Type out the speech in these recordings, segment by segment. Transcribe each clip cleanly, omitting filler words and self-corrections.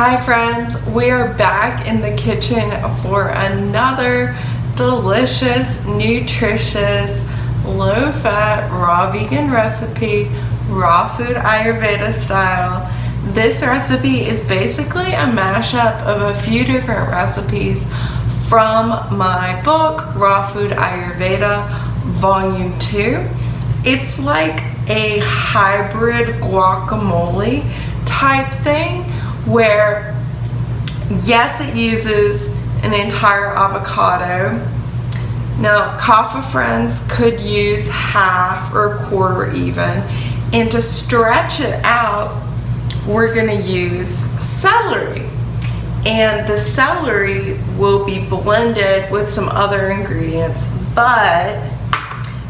Hi friends, we are back in the kitchen for another delicious, nutritious, low-fat, raw vegan recipe, raw food Ayurveda style. This recipe is basically a mashup of a few different recipes from my book, Raw Food Ayurveda, Volume 2. It's like a hybrid guacamole type thing where, yes, it uses an entire avocado. Now, Kapha friends could use half or a quarter even, and to stretch it out, we're going to use celery. And the celery will be blended with some other ingredients, but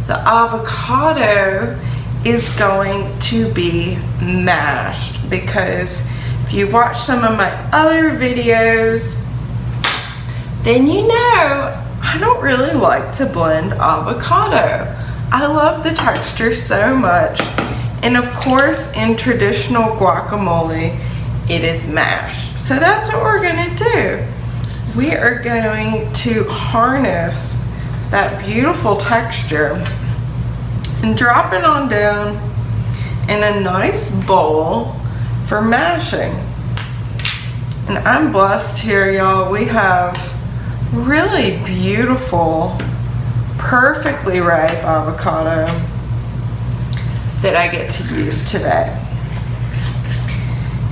the avocado is going to be mashed, because if you've watched some of my other videos, then you know I don't really like to blend avocado. I love the texture so much, and of course in traditional guacamole it is mashed. So that's what we're going to do. We are going to harness that beautiful texture and drop it on down in a nice bowl for mashing. And I'm blessed here, y'all. We have really beautiful, perfectly ripe avocado that I get to use today.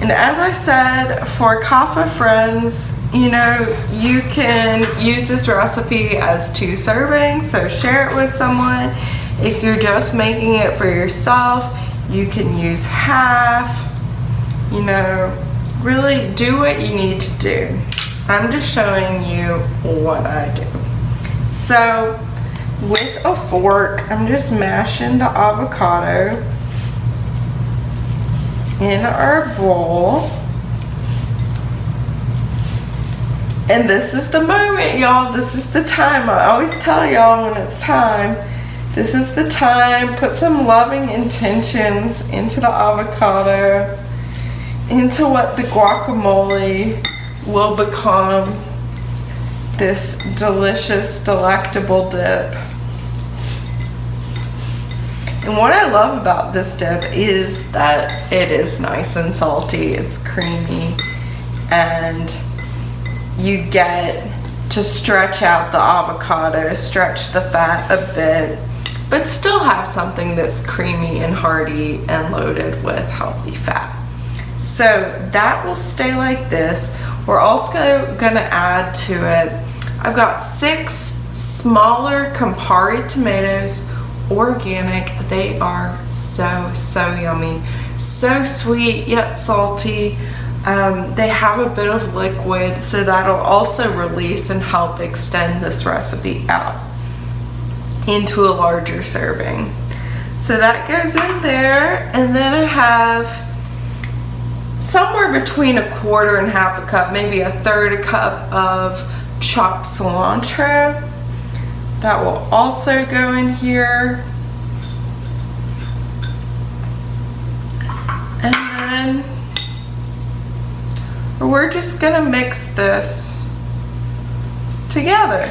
And as I said, for Kapha friends, you know, you can use this recipe as 2 servings, so share it with someone. If you're just making it for yourself, you can use half. You know, really do what you need to do. I'm just showing you what I do. So with a fork, I'm just mashing the avocado in our bowl. And this is the moment, y'all. This is the time. I always tell y'all when it's time. This is the time. Put some loving intentions into the avocado, into what the guacamole will become, this delicious, delectable dip. And what I love about this dip is that it is nice and salty, it's creamy, and you get to stretch out the avocado, stretch the fat a bit, but still have something that's creamy and hearty and loaded with healthy fat. So that will stay like this. We're also gonna add to it, I've got 6 smaller Campari tomatoes, organic. They are so yummy, so sweet yet salty. They have a bit of liquid, so that'll also release and help extend this recipe out into a larger serving. So that goes in there, and then I have somewhere between a quarter and half a cup, maybe a third a cup of chopped cilantro. That will also go in here. And then we're just gonna mix this together.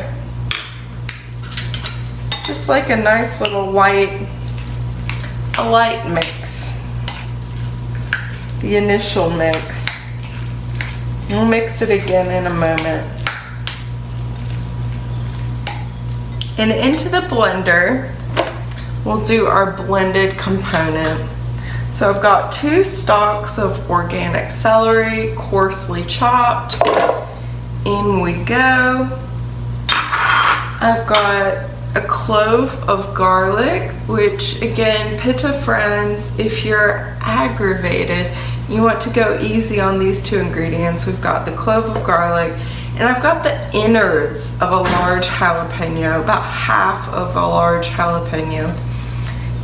Just like a nice little light mix. The initial mix. We'll mix it again in a moment. And into the blender, we'll do our blended component. So I've got 2 stalks of organic celery, coarsely chopped. In we go. I've got a clove of garlic, which again, Pitta friends, if you're aggravated, you want to go easy on these 2 ingredients. We've got the clove of garlic, and I've got the innards of a large jalapeno, about half of a large jalapeno.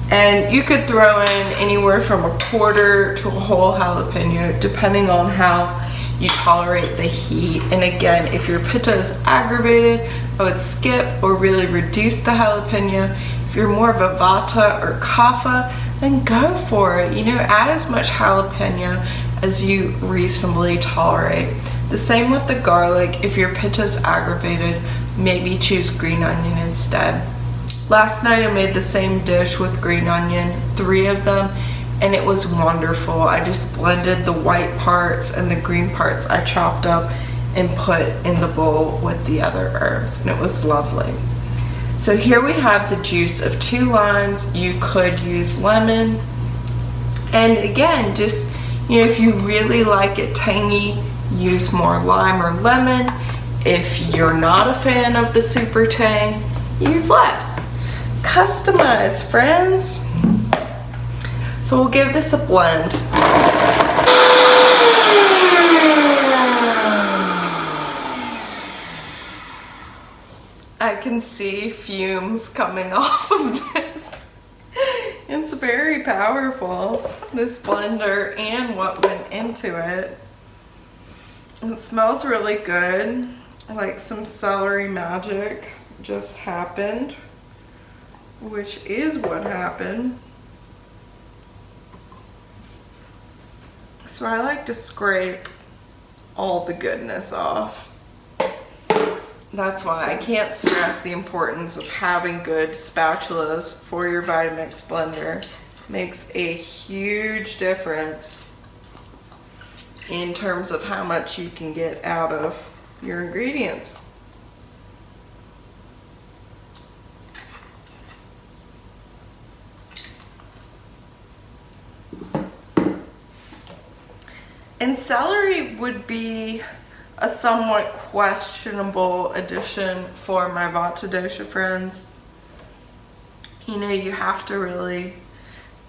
And you could throw in anywhere from a quarter to a whole jalapeno, depending on how you tolerate the heat. And again, if your Pitta is aggravated, I would skip or really reduce the jalapeno. If you're more of a Vata or Kapha, then go for it. You know, add as much jalapeno as you reasonably tolerate. The same with the garlic. If your pitta's aggravated, maybe choose green onion instead. Last night I made the same dish with green onion, 3 of them, and it was wonderful. I just blended the white parts and the green parts I chopped up and put in the bowl with the other herbs, and it was lovely. So here we have the juice of 2 limes. You could use lemon. And again, just, if you really like it tangy, use more lime or lemon. If you're not a fan of the super tang, use less. Customize, friends. So we'll give this a blend. I can see fumes coming off of this. It's very powerful, this blender and what went into it. It smells really good, like some celery magic just happened, which is what happened. So I like to scrape all the goodness off. That's why I can't stress the importance of having good spatulas for your Vitamix blender. Makes a huge difference in terms of how much you can get out of your ingredients. And celery would be a somewhat questionable addition for my Vata dosha friends. You have to really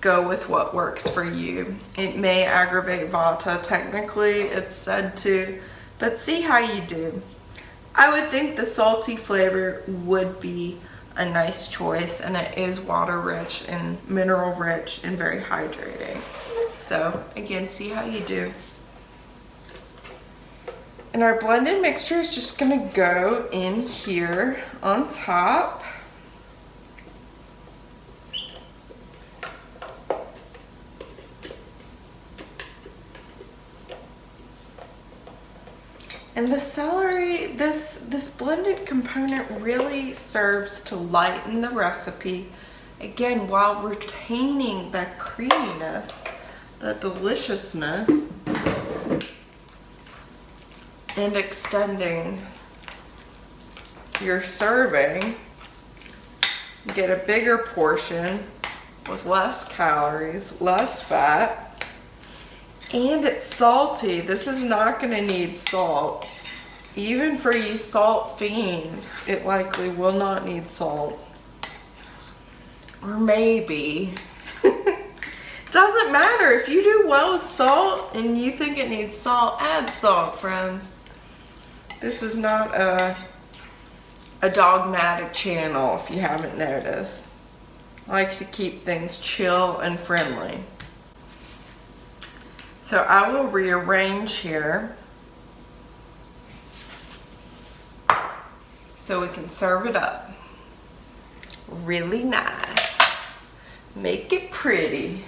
go with what works for you. It may aggravate Vata, technically it's said to, but see how you do. I would think the salty flavor would be a nice choice, and it is water rich and mineral rich and very hydrating. So again, see how you do. And our blended mixture is just gonna go in here on top. And the celery, this blended component really serves to lighten the recipe, again, while retaining that creaminess, that deliciousness, and extending your serving. Get a bigger portion with less calories, less fat, and it's salty. This is not going to need salt. Even for you salt fiends, it likely will not need salt. Or maybe. Doesn't matter. If you do well with salt and you think it needs salt, add salt, friends. This is not a dogmatic channel, if you haven't noticed. I like to keep things chill and friendly. So I will rearrange here so we can serve it up. Really nice. Make it pretty.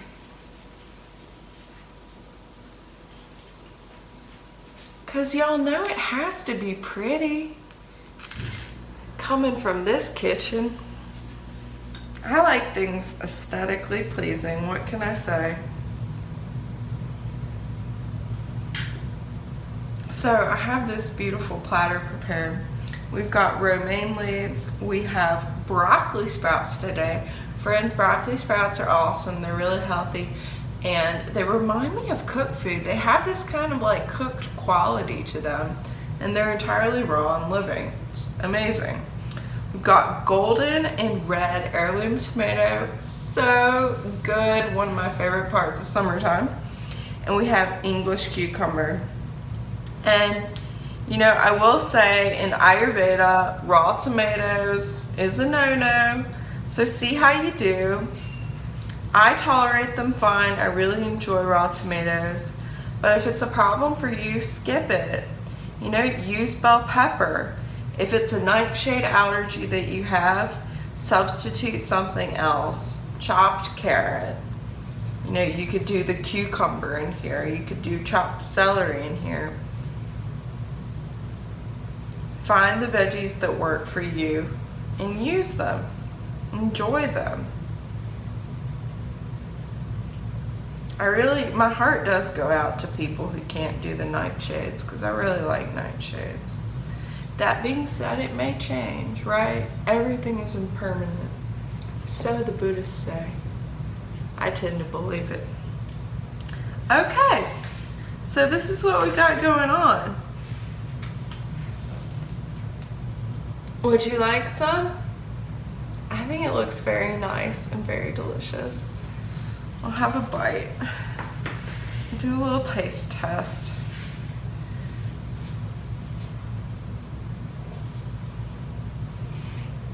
Because y'all know it has to be pretty. Coming from this kitchen. I like things aesthetically pleasing. What can I say? So I have this beautiful platter prepared. We've got romaine leaves. We have broccoli sprouts today. Friends, broccoli sprouts are awesome. They're really healthy. And they remind me of cooked food. They have this kind of like cooked quality to them, and they're entirely raw and living. It's amazing. We've got golden and red heirloom tomato, so good, one of my favorite parts of summertime. And we have English cucumber. And I will say in Ayurveda, raw tomatoes is a no-no, so see how you do. I tolerate them fine. I really enjoy raw tomatoes. But if it's a problem for you, skip it. Use bell pepper. If it's a nightshade allergy that you have, substitute something else. Chopped carrot. know, you could do the cucumber in here. You could do chopped celery in here. Find the veggies that work for you and use them. Enjoy them. My heart does go out to people who can't do the nightshades because I really like nightshades. That being said, it may change, right? Everything is impermanent. So the Buddhists say. I tend to believe it. Okay, so this is what we got going on. Would you like some? I think it looks very nice and very delicious. I'll have a bite. Do a little taste test.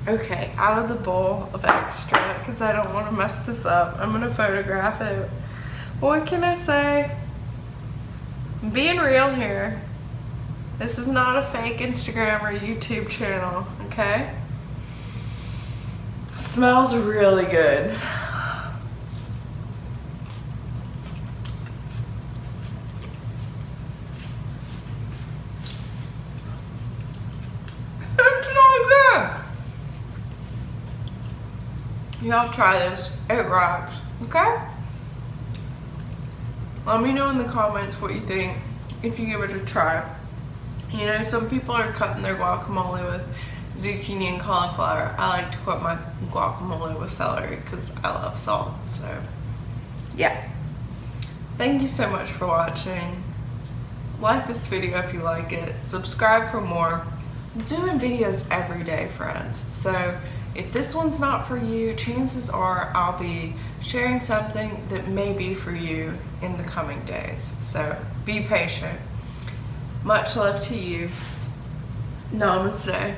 Okay, out of the bowl of extra, because I don't want to mess this up. I'm going to photograph it. What can I say? I'm being real here. This is not a fake Instagram or YouTube channel, okay? Smells really good. It's so good. Y'all try this. It rocks, okay? Let me know in the comments what you think if you give it a try. You know, some people are cutting their guacamole with zucchini and cauliflower. I like to cut my guacamole with celery because I love salt. So, yeah. Thank you so much for watching. Like this video if you like it. Subscribe for more. I'm doing videos every day, friends. So, if this one's not for you, chances are I'll be sharing something that may be for you in the coming days. So, be patient. Much love to you. Namaste.